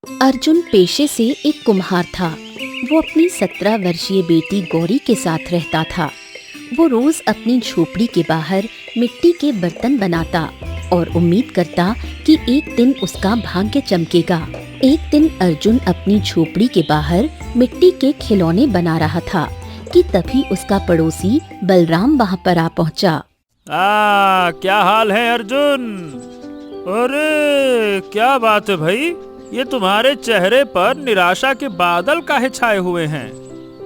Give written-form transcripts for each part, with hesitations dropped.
अर्जुन पेशे से एक कुम्हार था। वो अपनी 17 वर्षीय बेटी गौरी के साथ रहता था। वो रोज अपनी झोपड़ी के बाहर मिट्टी के बर्तन बनाता और उम्मीद करता कि एक दिन उसका भाग्य चमकेगा। एक दिन अर्जुन अपनी झोपड़ी के बाहर मिट्टी के खिलौने बना रहा था कि तभी उसका पड़ोसी बलराम वहाँ पर आ पहुँचा। क्या हाल है अर्जुन? अरे क्या बात है भाई, ये तुम्हारे चेहरे पर निराशा के बादल काहे छाए हुए हैं?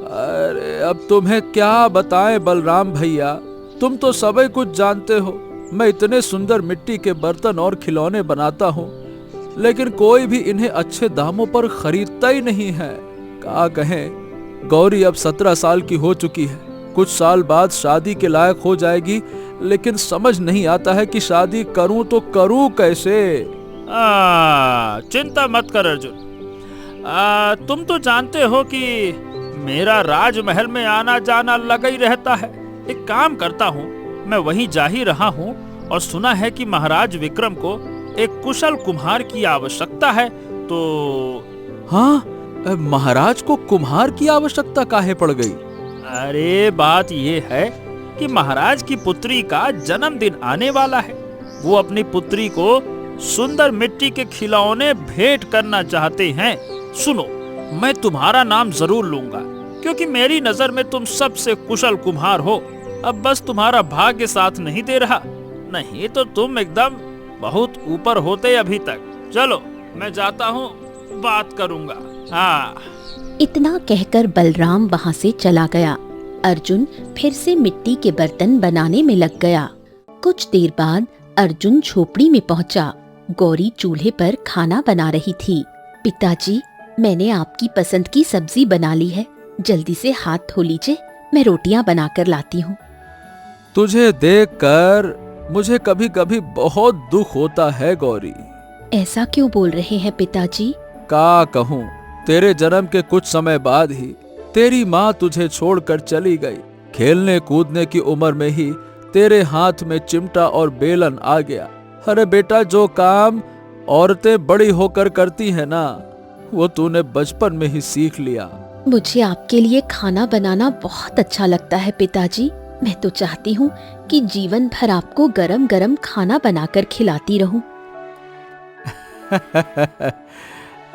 अरे अब तुम्हें क्या बताएं बलराम भैया, तुम तो सब कुछ जानते हो। मैं इतने सुंदर मिट्टी के बर्तन और खिलौने बनाता हूँ, लेकिन कोई भी इन्हें अच्छे दामों पर खरीदता ही नहीं है। क्या कहें, गौरी अब 17 साल की हो चुकी है। कुछ साल बाद शादी के लायक हो जाएगी, लेकिन समझ नहीं आता है कि शादी करूं तो करूं कैसे। चिंता मत कर अर्जुन। तुम तो जानते हो कि मेरा राजमहल में आना जाना लगा ही रहता है। एक काम करता हूँ, मैं वहीं जा ही रहा हूँ और सुना है कि महाराज विक्रम को एक कुशल कुम्हार की आवश्यकता है। तो हाँ, महाराज को कुम्हार की आवश्यकता काहे पड़ गई? अरे बात ये है कि महाराज की पुत्री का जन्मदिन आने वाला है। वो अपनी पुत्री को सुंदर मिट्टी के खिलौने भेंट करना चाहते हैं। सुनो, मैं तुम्हारा नाम जरूर लूंगा, क्योंकि मेरी नजर में तुम सबसे कुशल कुम्हार हो। अब बस तुम्हारा भाग्य साथ नहीं दे रहा, नहीं तो तुम एकदम बहुत ऊपर होते अभी तक। चलो मैं जाता हूँ, बात करूंगा। हाँ। इतना कहकर बलराम वहाँ से चला गया। अर्जुन फिर से मिट्टी के बर्तन बनाने में लग गया। कुछ देर बाद अर्जुन झोपड़ी में पहुँचा। गौरी चूल्हे पर खाना बना रही थी। पिताजी, मैंने आपकी पसंद की सब्जी बना ली है, जल्दी से हाथ धो लीजिए, मैं रोटियां बनाकर लाती हूँ। तुझे देखकर मुझे कभी कभी बहुत दुख होता है गौरी। ऐसा क्यों बोल रहे हैं पिताजी? क्या कहूँ, तेरे जन्म के कुछ समय बाद ही तेरी माँ तुझे छोड़कर चली गई। खेलने कूदने की उम्र में ही तेरे हाथ में चिमटा और बेलन आ गया। अरे बेटा, जो काम औरतें बड़ी होकर करती हैं ना, वो तूने बचपन में ही सीख लिया। मुझे आपके लिए खाना बनाना बहुत अच्छा लगता है पिताजी। मैं तो चाहती हूँ कि जीवन भर आपको गरम गरम खाना बनाकर खिलाती रहूं।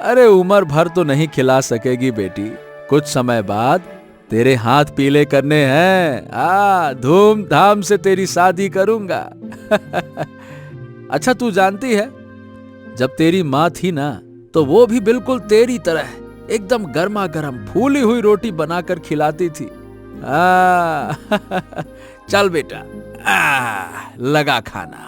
अरे उम्र भर तो नहीं खिला सकेगी बेटी, कुछ समय बाद तेरे हाथ पीले करने हैं। धूमधाम से तेरी शादी करूंगा। अच्छा, तू जानती है, जब तेरी माँ थी ना, तो वो भी बिल्कुल तेरी तरह एकदम गर्मा गर्म फूली हुई रोटी बनाकर खिलाती थी। चल बेटा, लगा खाना।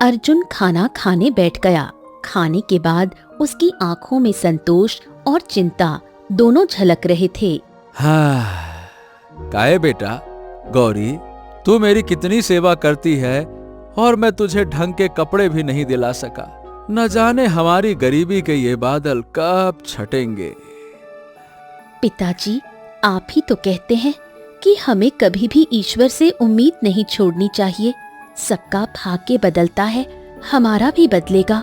अर्जुन खाना खाने बैठ गया। खाने के बाद उसकी आंखों में संतोष और चिंता दोनों झलक रहे थे। काहे बेटा, गौरी, तू मेरी कितनी सेवा करती है और मैं तुझे ढंग के कपड़े भी नहीं दिला सका। न जाने हमारी गरीबी के ये बादल कब छटेंगे। पिताजी, आप ही तो कहते हैं कि हमें कभी भी ईश्वर से उम्मीद नहीं छोड़नी चाहिए। सबका भाग्य बदलता है, हमारा भी बदलेगा।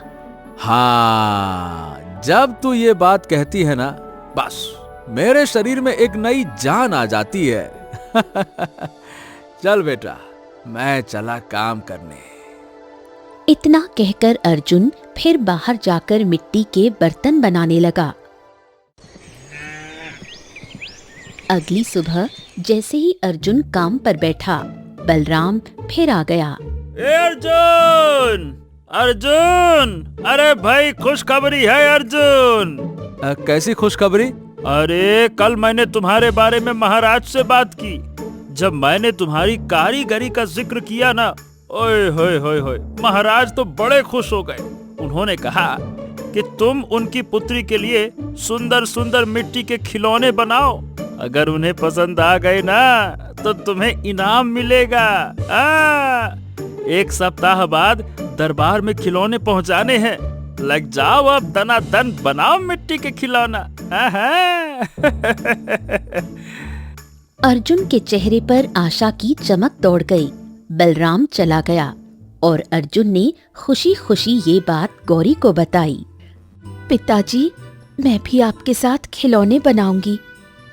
हाँ, जब तू ये बात कहती है ना, बस मेरे शरीर में एक नई जान आ जाती है। चल बेटा, मैं चला काम करने। इतना कहकर अर्जुन फिर बाहर जाकर मिट्टी के बर्तन बनाने लगा। अगली सुबह जैसे ही अर्जुन काम पर बैठा, बलराम फिर आ गया। ए अर्जुन, अर्जुन, अरे भाई खुशखबरी है अर्जुन। कैसी खुशखबरी? अरे कल मैंने तुम्हारे बारे में महाराज से बात की। जब मैंने तुम्हारी कारीगरी का जिक्र किया ना, ओए होए होए होए, महाराज तो बड़े खुश हो गए। उन्होंने कहा कि तुम उनकी पुत्री के लिए सुंदर सुंदर मिट्टी के खिलौने बनाओ। अगर उन्हें पसंद आ गए ना, तो तुम्हें इनाम मिलेगा। एक सप्ताह बाद दरबार में खिलौने पहुंचाने हैं। लग जाओ, अब दनादन बनाओ मिट्टी के खिलौना। अर्जुन के चेहरे पर आशा की चमक दौड़ गई। बलराम चला गया और अर्जुन ने खुशी खुशी ये बात गौरी को बताई। पिताजी, मैं भी आपके साथ खिलौने बनाऊंगी।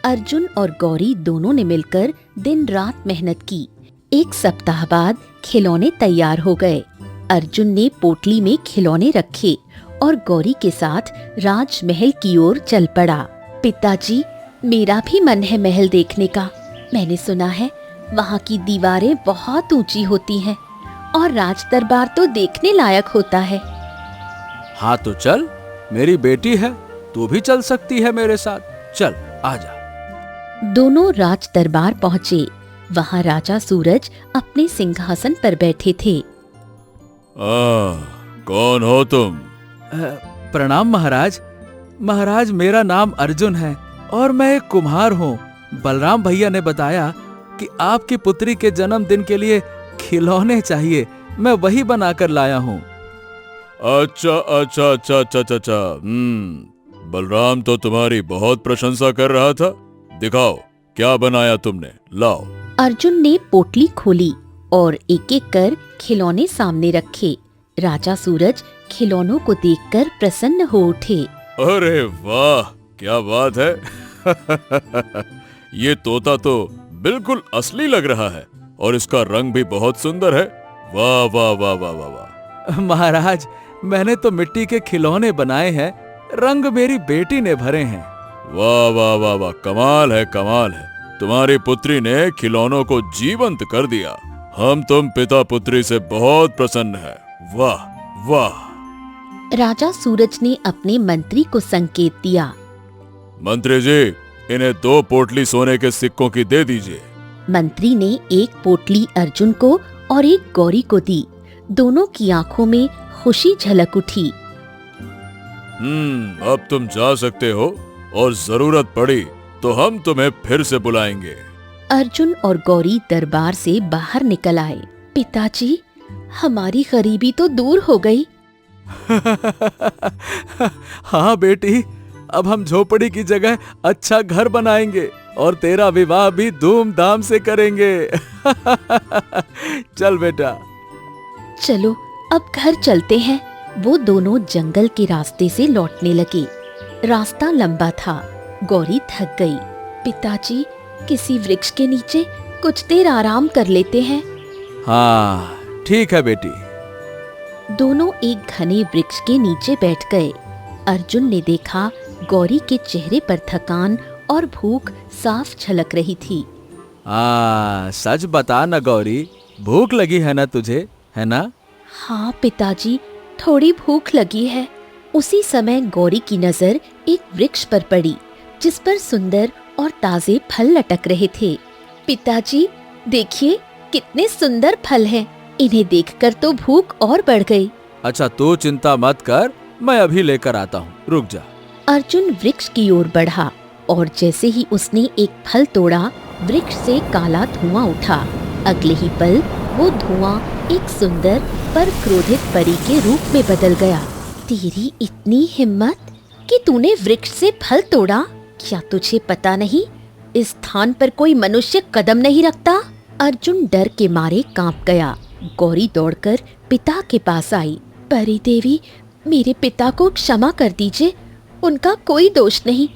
अर्जुन और गौरी दोनों ने मिलकर दिन रात मेहनत की। एक सप्ताह बाद खिलौने तैयार हो गए। अर्जुन ने पोटली में खिलौने रखे और गौरी के साथ राजमहल की ओर चल पड़ा। पिताजी, मेरा भी मन है महल देखने का। मैंने सुना है वहाँ की दीवारें बहुत ऊंची होती हैं और राज दरबार तो देखने लायक होता है। हाँ तो चल, मेरी बेटी है, तू भी चल सकती है मेरे साथ। चल आजा। दोनों राज दरबार पहुँचे। वहाँ राजा सूरज अपने सिंहासन पर बैठे थे। कौन हो तुम? प्रणाम महाराज। महाराज, मेरा नाम अर्जुन है और मैं एक कुम्हार हूँ। बलराम भैया ने बताया कि आपकी पुत्री के जन्मदिन के लिए खिलौने चाहिए, मैं वही बनाकर लाया हूँ। अच्छा अच्छा अच्छा अच्छा अच्छा अच्छा। बलराम तो तुम्हारी बहुत प्रशंसा कर रहा था। दिखाओ क्या बनाया तुमने, लाओ। अर्जुन ने पोटली खोली और एक एक कर खिलौने सामने रखे। राजा सूरज खिलौनों को देखकर प्रसन्न हो उठे। अरे वाह, क्या बात है। ये तोता तो बिल्कुल असली लग रहा है और इसका रंग भी बहुत सुंदर है। वाह वाह वाह वाह वाह वाह। महाराज, मैंने तो मिट्टी के खिलौने बनाए हैं, रंग मेरी बेटी ने भरे हैं। वाह वाह वाह वाह, कमाल है कमाल है। तुम्हारी पुत्री ने खिलौनों को जीवंत कर दिया। हम तुम पिता पुत्री से बहुत प्रसन्न हैं। वाह वाह। राजा सूरज ने अपने मंत्री को संकेत दिया। मंत्री जी, इन्हें 2 पोटली सोने के सिक्कों की दे दीजिए। मंत्री ने एक पोटली अर्जुन को और एक गौरी को दी। दोनों की आंखों में खुशी झलक उठी। अब तुम जा सकते हो और जरूरत पड़ी तो हम तुम्हें फिर से बुलाएंगे। अर्जुन और गौरी दरबार से बाहर निकल आए। पिताजी, हमारी गरीबी तो दूर हो गई। हाँ बेटी, अब हम झोपड़ी की जगह अच्छा घर बनाएंगे और तेरा विवाह भी धूमधाम से करेंगे। चल बेटा। चलो अब घर चलते हैं। वो दोनों जंगल के रास्ते से लौटने लगे। रास्ता लंबा था। गौरी थक गई। पिताजी, किसी वृक्ष के नीचे कुछ देर आराम कर लेते हैं। हाँ ठीक है बेटी। दोनों एक घने वृक्ष के नीचे बैठ गए। अर्जुन ने देखा गौरी के चेहरे पर थकान और भूख साफ झलक रही थी। सच बता ना गौरी, भूख लगी है ना तुझे, है ना? हाँ पिताजी, थोड़ी भूख लगी है। उसी समय गौरी की नजर एक वृक्ष पर पड़ी जिस पर सुंदर और ताजे फल लटक रहे थे। पिताजी, देखिए कितने सुंदर फल हैं। इन्हें देखकर तो भूख और बढ़ गई। अच्छा तू चिंता मत कर, मैं अभी लेकर आता हूँ, रुक जा। अर्जुन वृक्ष की ओर बढ़ा और जैसे ही उसने एक फल तोड़ा, वृक्ष से काला धुआं उठा। अगले ही पल वो धुआं एक सुंदर पर क्रोधित परी के रूप में बदल गया। तेरी इतनी हिम्मत कि तूने वृक्ष से फल तोड़ा? क्या तुझे पता नहीं इस स्थान पर कोई मनुष्य कदम नहीं रखता? अर्जुन डर के मारे कांप गया। गौरी दौड़कर पिता के पास आई। परी देवी, मेरे पिता को क्षमा कर दीजिए, उनका कोई दोष नहीं।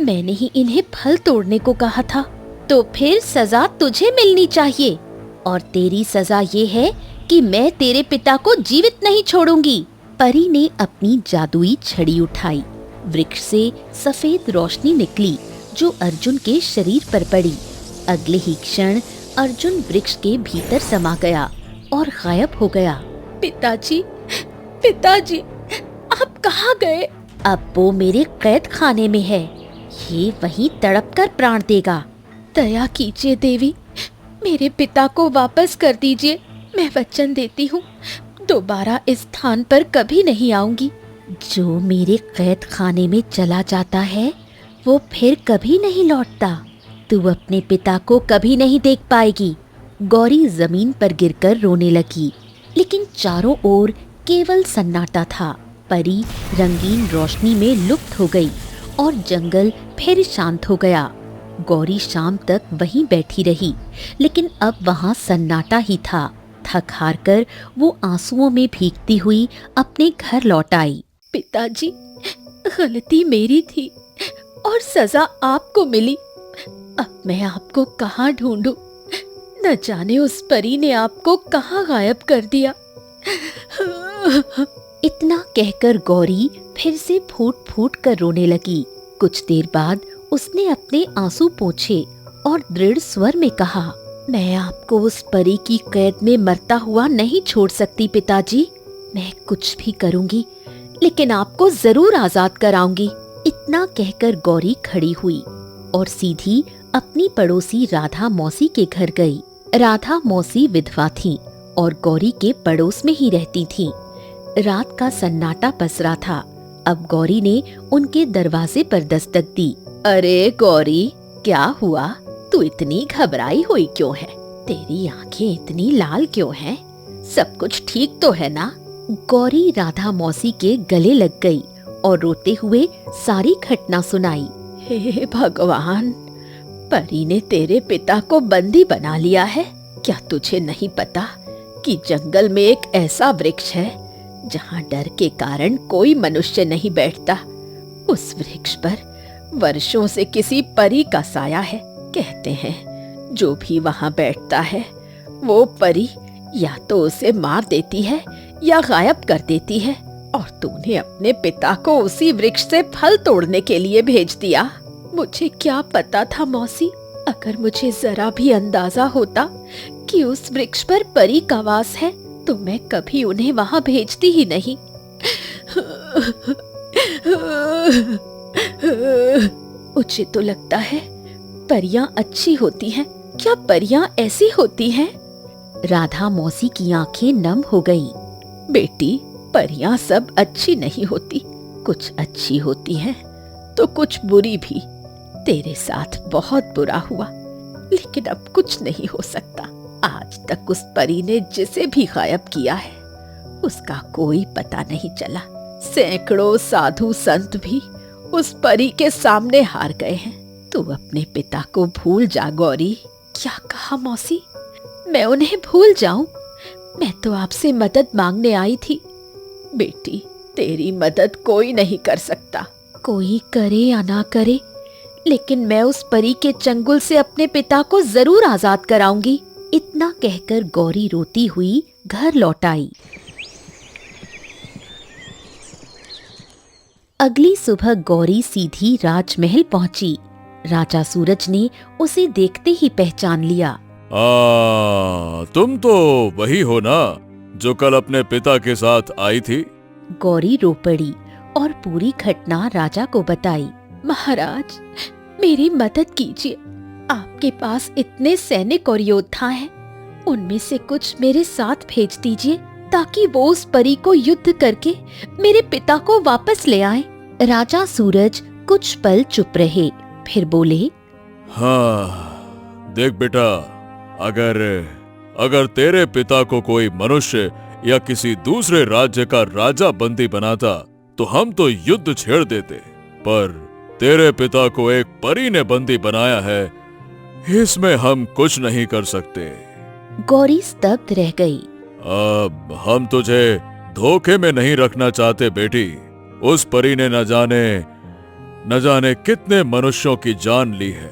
मैंने ही इन्हें फल तोड़ने को कहा था। तो फिर सजा तुझे मिलनी चाहिए और तेरी सजा ये है कि मैं तेरे पिता को जीवित नहीं छोड़ूंगी। परी ने अपनी जादुई छड़ी उठाई। वृक्ष से सफेद रोशनी निकली जो अर्जुन के शरीर पर पड़ी। अगले ही क्षण अर्जुन वृक्ष के भीतर समा गया और गायब हो गया। पिताजी, पिताजी, आप कहाँ गए? अब वो मेरे कैद खाने में है। ये वहीं तड़पकर प्राण देगा। दया कीजिए देवी, मेरे पिता को वापस कर दीजिए। मैं वचन देती हूँ दोबारा इस स्थान पर कभी नहीं आऊंगी। जो मेरे कैद खाने में चला जाता है वो फिर कभी नहीं लौटता। तू अपने पिता को कभी नहीं देख पाएगी। गौरी जमीन पर गिरकर रोने लगी, लेकिन चारों ओर केवल सन्नाटा था। परी रंगीन रोशनी में लुप्त हो गई और जंगल फिर शांत हो गया। गौरी शाम तक वहीं बैठी रही, लेकिन अब वहाँ सन्नाटा ही था। थक हार कर वो आंसुओं में भीगती हुई अपने घर लौट आई। पिताजी, गलती मेरी थी और सजा आपको मिली। अब मैं आपको कहाँ ढूंढूं? न जाने उस परी ने आपको कहाँ गायब कर दिया। इतना कहकर गौरी फिर से फूट फूट कर रोने लगी। कुछ देर बाद उसने अपने आंसू पोंछे और दृढ़ स्वर में कहा, मैं आपको उस परी की कैद में मरता हुआ नहीं छोड़ सकती पिताजी। मैं कुछ भी करूंगी, लेकिन आपको जरूर आजाद कराऊंगी। इतना कहकर गौरी खड़ी हुई और सीधी अपनी पड़ोसी राधा मौसी के घर गई। राधा मौसी विधवा थी और गौरी के पड़ोस में ही रहती थी। रात का सन्नाटा पसरा था। अब गौरी ने उनके दरवाजे पर दस्तक दी। अरे गौरी, क्या हुआ? तू इतनी घबराई हुई क्यों है? तेरी आंखें इतनी लाल क्यों हैं? सब कुछ ठीक तो है ना? गौरी राधा मौसी के गले लग गई और रोते हुए सारी घटना सुनाई। हे भगवान, परी ने तेरे पिता को बंदी बना लिया है। क्या तुझे नहीं पता कि जंगल में एक ऐसा वृक्ष है जहाँ डर के कारण कोई मनुष्य नहीं बैठता? उस वृक्ष पर वर्षों से किसी परी का साया है। कहते हैं जो भी वहाँ बैठता है वो परी या तो उसे मार देती है या गायब कर देती है। और तूने अपने पिता को उसी वृक्ष से फल तोड़ने के लिए भेज दिया। मुझे क्या पता था मौसी? अगर मुझे जरा भी अंदाजा होता कि उस वृक्ष पर परी का वास है तो मैं कभी उन्हें वहां भेजती ही नहीं। मुझे तो लगता है परियां अच्छी होती हैं। क्या परियां ऐसी होती हैं? राधा मौसी की आंखें नम हो गईं। बेटी, परियां सब अच्छी नहीं होती। कुछ अच्छी होती हैं तो कुछ बुरी भी। तेरे साथ बहुत बुरा हुआ, लेकिन अब कुछ नहीं हो सकता। आज तक उस परी ने जिसे भी गायब किया है उसका कोई पता नहीं चला। सैकड़ों साधु संत भी उस परी के सामने हार गए हैं। तू अपने पिता को भूल जा गौरी। क्या कहा मौसी? मैं उन्हें भूल जाऊं? मैं तो आपसे मदद मांगने आई थी। बेटी, तेरी मदद कोई नहीं कर सकता। कोई करे या ना करे, लेकिन मैं उस परी के चंगुल से अपने पिता को जरूर आजाद कराऊंगी। इतना कहकर गौरी रोती हुई घर लौट आई। अगली सुबह गौरी सीधी राजमहल पहुंची। राजा सूरज ने उसे देखते ही पहचान लिया। तुम तो वही हो ना जो कल अपने पिता के साथ आई थी? गौरी रो पड़ी और पूरी घटना राजा को बताई। महाराज, मेरी मदद कीजिए। आपके पास इतने सैनिक और योद्धा हैं, उनमें से कुछ मेरे साथ भेज दीजिए ताकि वो उस परी को युद्ध करके मेरे पिता को वापस ले आए। राजा सूरज कुछ पल चुप रहे, फिर बोले, हाँ, देख बेटा, अगर तेरे पिता को कोई मनुष्य या किसी दूसरे राज्य का राजा बंदी बनाता तो हम तो युद्ध छेड़ देते, पर तेरे पिता को एक परी ने बंदी बनाया है, इसमें हम कुछ नहीं कर सकते। गौरी स्तब्ध रह गई। अब हम तुझे धोखे में नहीं रखना चाहते बेटी। उस परी ने न जाने कितने मनुष्यों की जान ली है।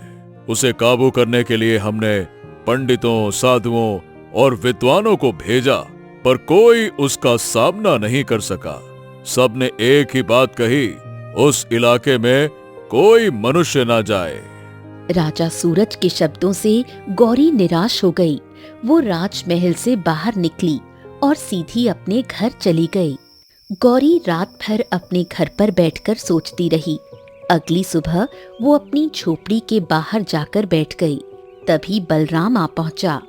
उसे काबू करने के लिए हमने पंडितों, साधुओं और विद्वानों को भेजा, पर कोई उसका सामना नहीं कर सका। सबने एक ही बात कही, उस इलाके में कोई मनुष्य ना जाए। राजा सूरज के शब्दों से गौरी निराश हो गई। वो राजमहल से बाहर निकली और सीधी अपने घर चली गई। गौरी रात भर अपने घर पर बैठकर सोचती रही। अगली सुबह वो अपनी झोपड़ी के बाहर जाकर बैठ गई। तभी बलराम आ पहुंचा।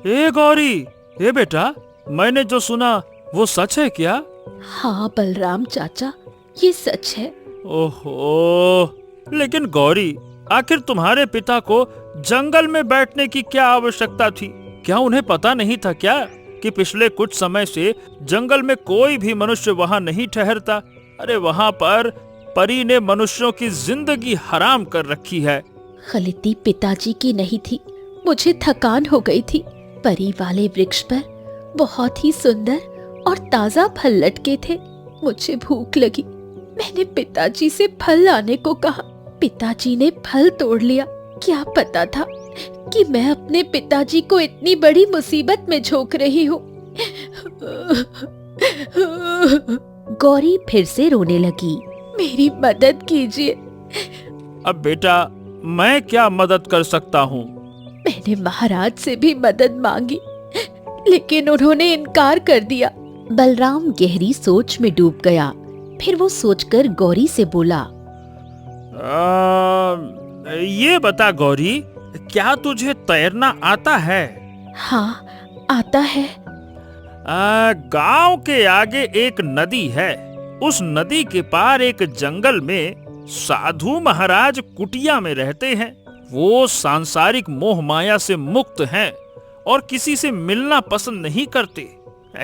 ए गौरी, ए बेटा, मैंने जो सुना वो सच है क्या? हाँ बलराम चाचा, ये सच है। ओहो, लेकिन गौरी, आखिर तुम्हारे पिता को जंगल में बैठने की क्या आवश्यकता थी? क्या उन्हें पता नहीं था क्या कि पिछले कुछ समय से जंगल में कोई भी मनुष्य वहाँ नहीं ठहरता? अरे वहाँ पर परी ने मनुष्यों की जिंदगी हराम कर रखी है। गलती पिताजी की नहीं थी, मुझे थकान हो गई थी। परी वाले वृक्ष पर बहुत ही सुंदर और ताजा फल लटके थे। मुझे भूख लगी, मैं मैंने पिताजी से फल लाने को कहा। पिताजी ने फल तोड़ लिया। क्या पता था कि मैं अपने पिताजी को इतनी बड़ी मुसीबत में झोंक रही हूँ। गौरी फिर से रोने लगी। मेरी मदद कीजिए। अब बेटा, मैं क्या मदद कर सकता हूँ? मैंने महाराज से भी मदद मांगी, लेकिन उन्होंने इनकार कर दिया। बलराम गहरी सोच में डूब गया। फिर वो सोचकर गौरी से बोला, ये बता गौरी, क्या तुझे तैरना आता है? हाँ, आता है। गांव के आगे एक नदी है। उस नदी के पार एक जंगल में साधु महाराज कुटिया में रहते हैं। वो सांसारिक मोह माया से मुक्त हैं और किसी से मिलना पसंद नहीं करते।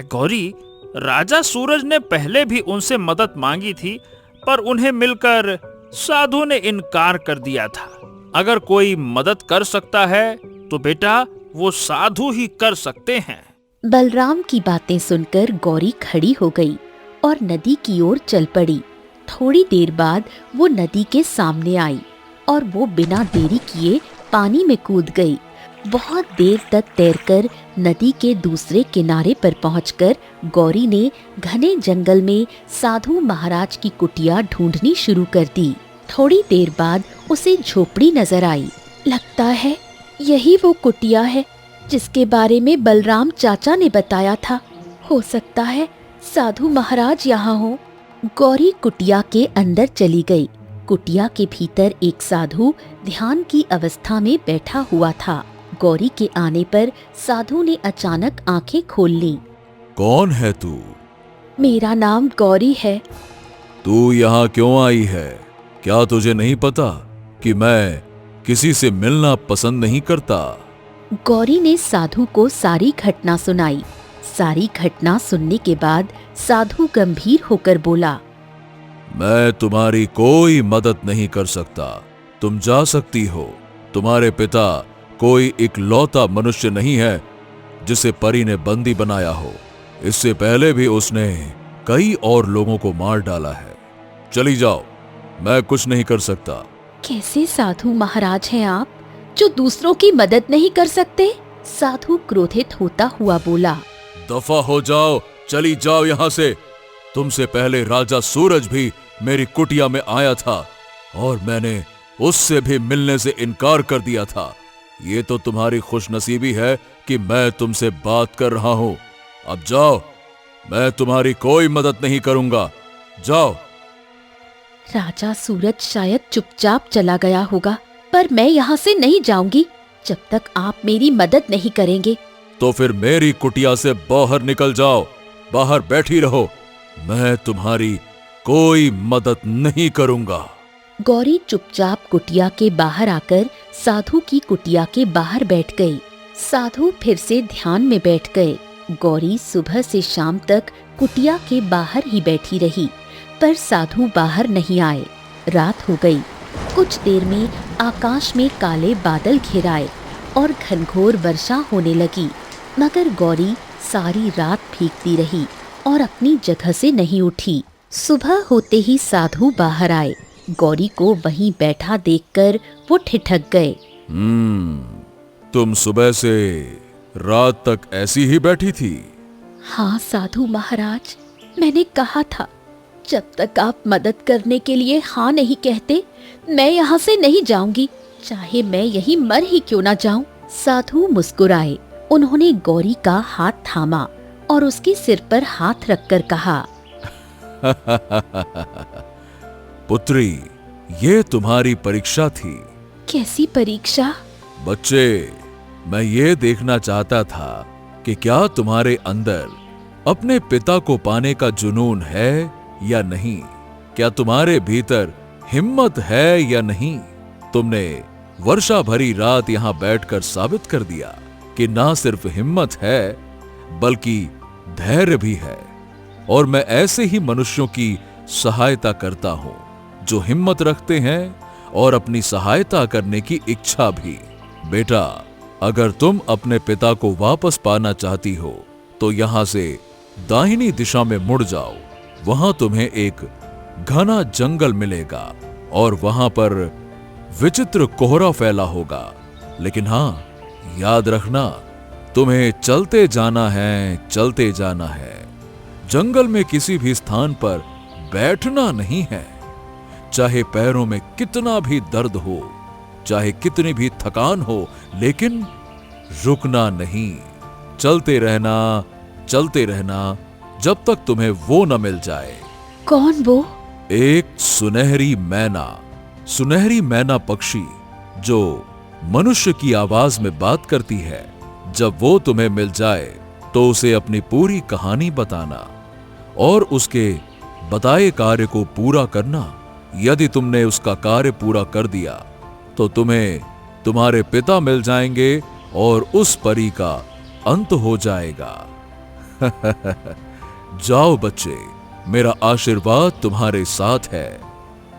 गौरी, राजा सूरज ने पहले भी उनसे मदद मांगी थी, पर उन्हें मिलकर साधु ने इनकार कर दिया था। अगर कोई मदद कर सकता है तो बेटा वो साधु ही कर सकते हैं। बलराम की बातें सुनकर गौरी खड़ी हो गई और नदी की ओर चल पड़ी। थोड़ी देर बाद वो नदी के सामने आई और वो बिना देरी किए पानी में कूद गई। बहुत देर तक तैरकर नदी के दूसरे किनारे पर पहुंचकर गौरी ने घने जंगल में साधु महाराज की कुटिया ढूंढनी शुरू कर दी। थोड़ी देर बाद उसे झोपड़ी नजर आई। लगता है यही वो कुटिया है जिसके बारे में बलराम चाचा ने बताया था। हो सकता है साधु महाराज यहाँ हो। गौरी कुटिया के अंदर चली गई। कुटिया के भीतर एक साधु ध्यान की अवस्था में बैठा हुआ था। गौरी के आने पर साधु ने अचानक आंखें खोल लीं। कौन है तू? मेरा नाम गौरी है। तू यहाँ क्यों आई है? क्या तुझे नहीं पता कि मैं किसी से मिलना पसंद नहीं करता? गौरी ने साधु को सारी घटना सुनाई। सारी घटना सुनने के बाद साधु गंभीर होकर बोला, मैं तुम्हारी कोई मदद नहीं कर सकता। तुम जा सकती हो। तुम्हारे पिता कोई इकलौता मनुष्य नहीं है जिसे परी ने बंदी बनाया हो। इससे पहले भी उसने कई और लोगों को मार डाला है। चली जाओ, मैं कुछ नहीं कर सकता। कैसे साधु महाराज हैं आप जो दूसरों की मदद नहीं कर सकते? साधु क्रोधित होता हुआ बोला, दफा हो जाओ, चली जाओ यहाँ से। तुमसे पहले राजा सूरज भी मेरी कुटिया में आया था और मैंने उससे भी मिलने से इनकार कर दिया था। ये तो तुम्हारी खुशनसीबी है कि मैं तुमसे बात कर रहा हूं। अब जाओ, मैं तुम्हारी कोई मदद नहीं करूंगा। जाओ। राजा सूरज शायद चुपचाप चला गया होगा, पर मैं यहाँ से नहीं जाऊंगी जब तक आप मेरी मदद नहीं करेंगे। तो फिर मेरी कुटिया से बाहर निकल जाओ। बाहर बैठी रहो। मैं तुम्हारी कोई मदद नहीं करूंगा। गौरी चुपचाप कुटिया के बाहर आकर साधु की कुटिया के बाहर बैठ गई। साधु फिर से ध्यान में बैठ गए। गौरी सुबह से शाम तक कुटिया के बाहर ही बैठी रही, पर साधु बाहर नहीं आए। रात हो गई। कुछ देर में आकाश में काले बादल घिर आए और घनघोर वर्षा होने लगी, मगर गौरी सारी रात भीगती रही और अपनी जगह से नहीं उठी। सुबह होते ही साधु बाहर आए। गौरी को वहीं बैठा देखकर वो ठिठक गए। तुम सुबह से रात तक ऐसी ही बैठी थी? हाँ साधु महाराज, मैंने कहा था जब तक आप मदद करने के लिए हाँ नहीं कहते मैं यहाँ से नहीं जाऊंगी, चाहे मैं यहीं मर ही क्यों ना जाऊं। साधु मुस्कुराए। उन्होंने गौरी का हाथ थामा और उसके सिर पर हाथ रखकर कहा, पुत्री, ये तुम्हारी परीक्षा थी। कैसी परीक्षा? बच्चे, मैं ये देखना चाहता था कि क्या तुम्हारे अंदर अपने पिता को पाने का जुनून है या नहीं। क्या तुम्हारे भीतर हिम्मत है या नहीं। तुमने वर्षा भरी रात यहाँ बैठकर साबित कर दिया कि ना सिर्फ हिम्मत है बल्कि धैर्य भी है। और मैं ऐसे ही मनुष्यों की सहायता करता हूं जो हिम्मत रखते हैं और अपनी सहायता करने की इच्छा भी। बेटा, अगर तुम अपने पिता को वापस पाना चाहती हो तो यहां से दाहिनी दिशा में मुड़ जाओ। वहां तुम्हें एक घना जंगल मिलेगा और वहां पर विचित्र कोहरा फैला होगा। लेकिन हाँ, याद रखना, तुम्हें चलते जाना है, चलते जाना है। जंगल में किसी भी स्थान पर बैठना नहीं है। चाहे पैरों में कितना भी दर्द हो, चाहे कितनी भी थकान हो, लेकिन रुकना नहीं। चलते रहना जब तक तुम्हें वो न मिल जाए। कौन वो? एक सुनहरी मैना पक्षी जो मनुष्य की आवाज में बात करती है। जब वो तुम्हें मिल जाए तो उसे अपनी पूरी कहानी बताना और उसके बताए कार्य को पूरा करना। यदि तुमने उसका कार्य पूरा कर दिया तो तुम्हें तुम्हारे पिता मिल जाएंगे और उस परी का अंत हो जाएगा। जाओ बच्चे, मेरा आशीर्वाद तुम्हारे साथ है।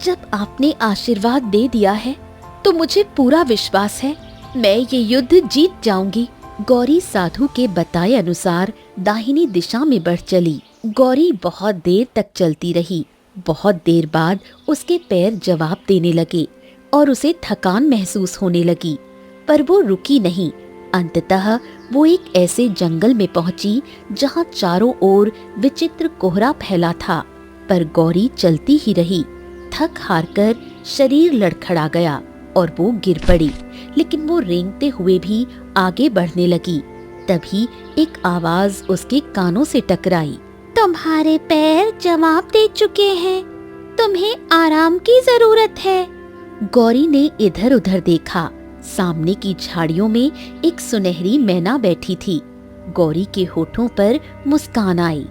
जब आपने आशीर्वाद दे दिया है तो मुझे पूरा विश्वास है मैं ये युद्ध जीत जाऊंगी। गौरी साधु के बताए अनुसार दाहिनी दिशा में बढ़ चली। गौरी बहुत देर तक चलती रही। बहुत देर बाद उसके पैर जवाब देने लगे और उसे थकान महसूस होने लगी, पर वो रुकी नहीं। अंततः वो एक ऐसे जंगल में पहुंची जहां चारों ओर विचित्र कोहरा फैला था, पर गौरी चलती ही रही। थक हारकर शरीर लड़खड़ा गया और वो गिर पड़ी, लेकिन वो रेंगते हुए भी आगे बढ़ने लगी। तभी एक आवाज उसके कानों से टकराई। तुम्हारे पैर जवाब दे चुके हैं, तुम्हें आराम की जरूरत है। गौरी ने इधर उधर देखा। सामने की झाड़ियों में एक सुनहरी मैना बैठी थी। गौरी के होठों पर मुस्कान आई।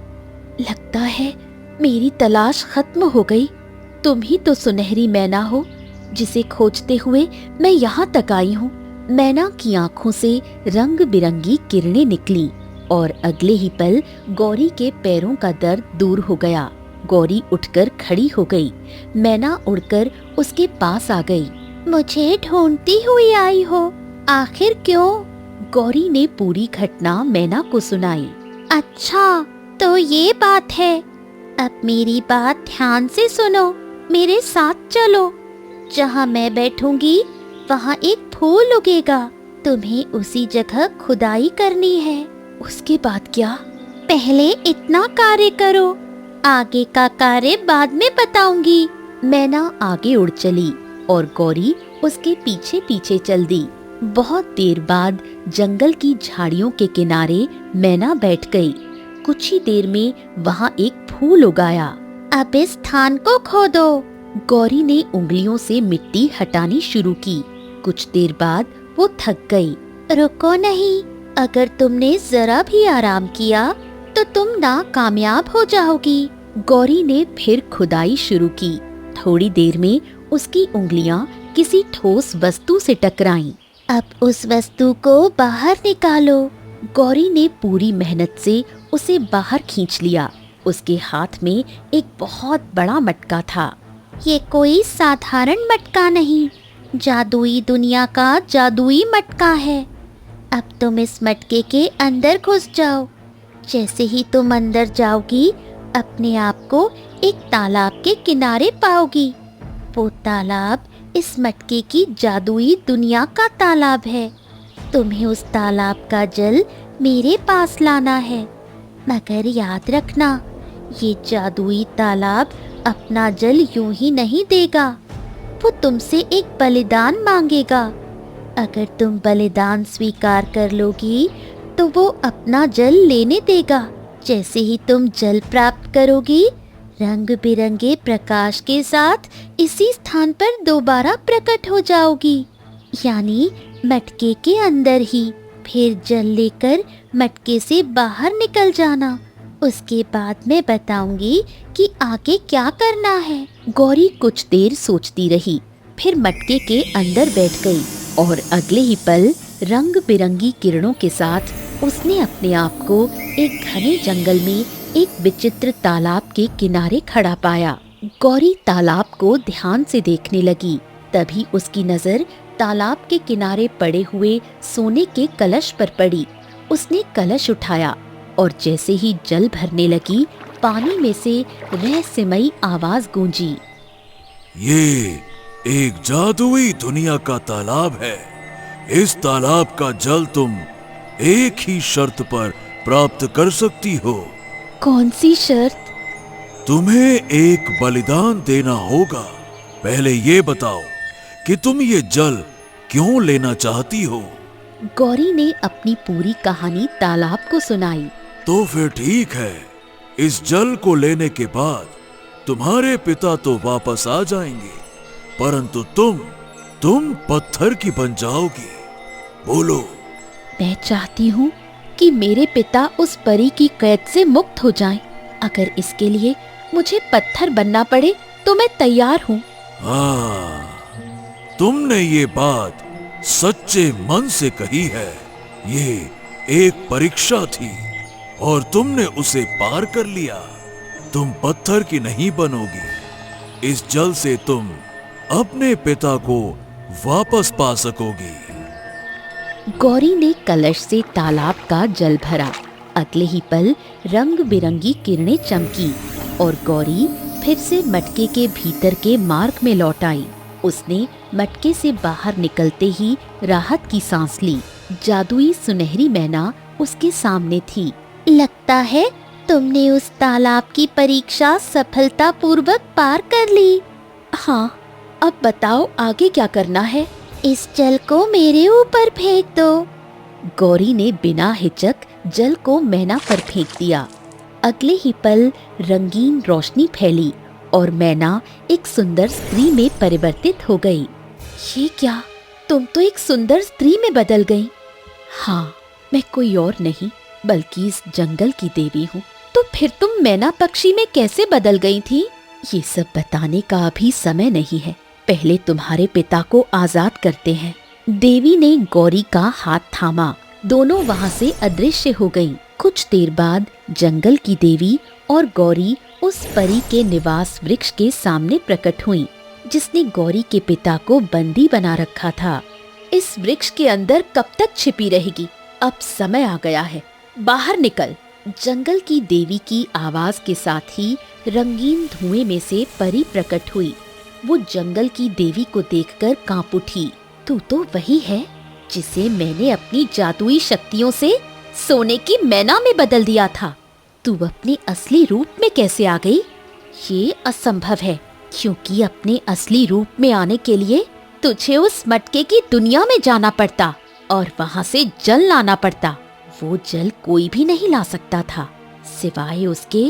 लगता है मेरी तलाश खत्म हो गई। तुम ही तो सुनहरी मैना हो जिसे खोजते हुए मैं यहाँ तक आई हूँ। मैना की आंखों से रंग बिरंगी किरणें निकली और अगले ही पल गौरी के पैरों का दर्द दूर हो गया। गौरी उठकर खड़ी हो गई। मैना उड़कर उसके पास आ गई। मुझे ढूंढती हुई आई हो, आखिर क्यों? गौरी ने पूरी घटना मैना को सुनाई। अच्छा, तो ये बात है। अब मेरी बात ध्यान से सुनो, मेरे साथ चलो। जहाँ मैं बैठूंगी वहाँ एक फूल उगेगा। तुम्हें उसी जगह खुदाई करनी है। उसके बाद क्या? पहले इतना कार्य करो, आगे का कार्य बाद में बताऊंगी। मैना आगे उड़ चली और गौरी उसके पीछे पीछे चल दी। बहुत देर बाद जंगल की झाड़ियों के किनारे मैना बैठ गई। कुछ ही देर में वहाँ एक फूल उगाया। अब इस स्थान को खोदो। गौरी ने उंगलियों से मिट्टी हटानी शुरू की। कुछ देर बाद वो थक गई। रुको नहीं, अगर तुमने जरा भी आराम किया तो तुम नाकामयाब हो जाओगी। गौरी ने फिर खुदाई शुरू की। थोड़ी देर में उसकी उंगलियां किसी ठोस वस्तु से टकराईं। अब उस वस्तु को बाहर निकालो। गौरी ने पूरी मेहनत से उसे बाहर खींच लिया। उसके हाथ में एक बहुत बड़ा मटका था। ये कोई साधारण मटका नहीं, जादुई दुनिया का जादुई मटका है। अब तुम इस मटके के अंदर घुस जाओ। जैसे ही तुम अंदर जाओगी, अपने आप को एक तालाब के किनारे पाओगी। वो तालाब इस मटके की जादुई दुनिया का तालाब है। तुम्हें उस तालाब का जल मेरे पास लाना है, मगर याद रखना, ये जादुई तालाब अपना जल यूं ही नहीं देगा। वो तुमसे एक बलिदान मांगेगा। अगर तुम बलिदान स्वीकार कर लोगी तो वो अपना जल लेने देगा। जैसे ही तुम जल प्राप्त करोगी, रंग बिरंगे प्रकाश के साथ इसी स्थान पर दोबारा प्रकट हो जाओगी, यानी मटके के अंदर ही। फिर जल लेकर मटके से बाहर निकल जाना। उसके बाद मैं बताऊंगी कि आगे क्या करना है। गौरी कुछ देर सोचती रही, फिर मटके के अंदर बैठ गई और अगले ही पल रंग बिरंगी किरणों के साथ उसने अपने आप को एक घने जंगल में एक विचित्र तालाब के किनारे खड़ा पाया। गौरी तालाब को ध्यान से देखने लगी। तभी उसकी नजर तालाब के किनारे पड़े हुए सोने के कलश पर पड़ी। उसने कलश उठाया और जैसे ही जल भरने लगी, पानी में से रहस्यमयी आवाज गूंजी। ये एक जादुई दुनिया का तालाब है। इस तालाब का जल तुम एक ही शर्त पर प्राप्त कर सकती हो। कौन सी शर्त? तुम्हें एक बलिदान देना होगा। पहले ये बताओ कि तुम ये जल क्यों लेना चाहती हो? गौरी ने अपनी पूरी कहानी तालाब को सुनाई। तो फिर ठीक है, इस जल को लेने के बाद तुम्हारे पिता तो वापस आ जाएंगे, परंतु तुम पत्थर की बन जाओगी। बोलो। मैं चाहती हूँ कि मेरे पिता उस परी की कैद से मुक्त हो जाएं। अगर इसके लिए मुझे पत्थर बनना पड़े तो मैं तैयार हूँ। हाँ, तुमने ये बात सच्चे मन से कही है। ये एक परीक्षा थी और तुमने उसे पार कर लिया। तुम पत्थर की नहीं बनोगी। इस जल से तुम अपने पिता को वापस पा सकोगी। गौरी ने कलश से तालाब का जल भरा। अगले ही पल रंग बिरंगी किरणें चमकी और गौरी फिर से मटके के भीतर के मार्ग में लौट आई। उसने मटके से बाहर निकलते ही राहत की सांस ली। जादुई सुनहरी मैना उसके सामने थी। लगता है तुमने उस तालाब की परीक्षा सफलतापूर्वक पार कर ली। हाँ, अब बताओ आगे क्या करना है? इस जल को मेरे ऊपर फेंक दो। गौरी ने बिना हिचक जल को मैना पर फेंक दिया। अगले ही पल रंगीन रोशनी फैली और मैना एक सुंदर स्त्री में परिवर्तित हो गई। ये क्या? तुम तो एक सुंदर स्त्री में बदल गई। हाँ, मैं कोई और नहीं बल्कि इस जंगल की देवी हूँ। तो फिर तुम मैना पक्षी में कैसे बदल गई थी? ये सब बताने का अभी समय नहीं है। पहले तुम्हारे पिता को आजाद करते हैं। देवी ने गौरी का हाथ थामा। दोनों वहाँ से अदृश्य हो गईं। कुछ देर बाद जंगल की देवी और गौरी उस परी के निवास वृक्ष के सामने प्रकट हुई, जिसने गौरी के पिता को बंदी बना रखा था। इस वृक्ष के अंदर कब तक छिपी रहेगी? अब समय आ गया है, बाहर निकल। जंगल की देवी की आवाज के साथ ही रंगीन धुएं में से परी प्रकट हुई। वो जंगल की देवी को देखकर कांप उठी। तू तो वही है जिसे मैंने अपनी जादुई शक्तियों से सोने की मैना में बदल दिया था। तू अपने असली रूप में कैसे आ गई? ये असंभव है, क्योंकि अपने असली रूप में आने के लिए तुझे उस मटके की दुनिया में जाना पड़ता और वहाँ से जल लाना पड़ता। वो जल कोई भी नहीं ला सकता था, सिवाय उसके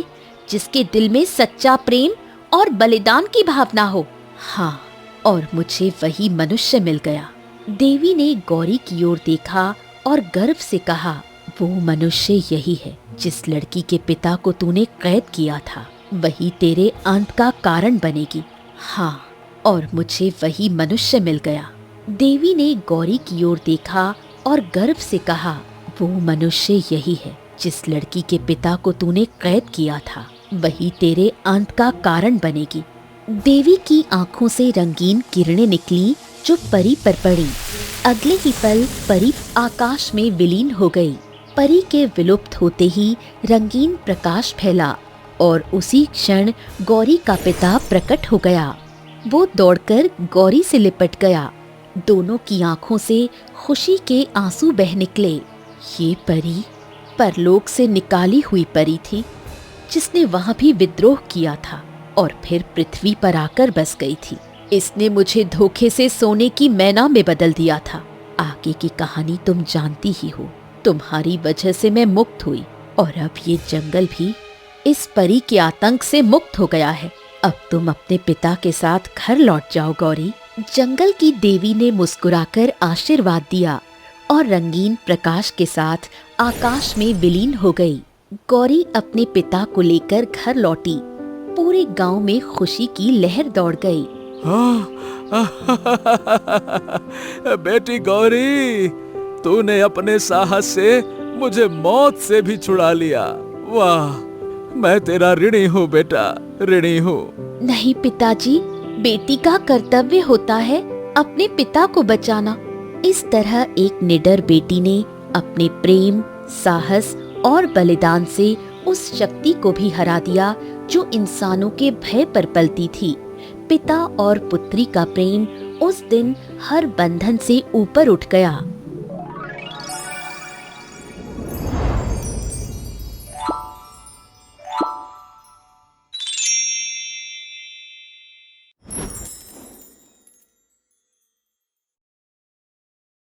जिसके दिल में सच्चा प्रेम और बलिदान की भावना हो। हाँ, और मुझे वही मनुष्य मिल गया। देवी ने गौरी की ओर देखा और गर्व से कहा, वो मनुष्य यही है जिस लड़की के पिता को तूने कैद किया था। वही तेरे अंत का कारण बनेगी। हाँ, और मुझे वही मनुष्य मिल गया। देवी ने गौरी की ओर देखा और गर्व से कहा, वो मनुष्य यही है जिस लड़की के पिता को तूने कैद किया था। वही तेरे अंत का कारण बनेगी। देवी की आंखों से रंगीन किरणें निकली जो परी पर पड़ी। अगले ही पल परी आकाश में विलीन हो गई। परी के विलुप्त होते ही रंगीन प्रकाश फैला और उसी क्षण गौरी का पिता प्रकट हो गया। वो दौड़कर गौरी से लिपट गया। दोनों की आंखों से खुशी के आंसू बह निकले। ये परी परलोक से निकाली हुई परी थी, जिसने वहां भी विद्रोह किया था और फिर पृथ्वी पर आकर बस गई थी। इसने मुझे धोखे से सोने की मैना में बदल दिया था। आगे की कहानी तुम जानती ही हो। तुम्हारी वजह से मैं मुक्त हुई और अब ये जंगल भी इस परी के आतंक से मुक्त हो गया है। अब तुम अपने पिता के साथ घर लौट जाओ गौरी। जंगल की देवी ने मुस्कुराकर आशीर्वाद दिया और रंगीन प्रकाश के साथ आकाश में विलीन हो गई। गौरी अपने पिता को लेकर घर लौटी। पूरे गांव में खुशी की लहर दौड़ गई। बेटी गौरी, तूने अपने साहस से मुझे मौत से भी छुड़ा लिया। वाह, मैं तेरा ऋणी हूँ बेटा, ऋणी हूँ। नहीं पिताजी, बेटी का कर्तव्य होता है अपने पिता को बचाना। इस तरह एक निडर बेटी ने अपने प्रेम, साहस और बलिदान से उस शक्ति को भी हरा दिया जो इंसानों के भय पर पलती थी। पिता और पुत्री का प्रेम उस दिन हर बंधन से ऊपर उठ गया।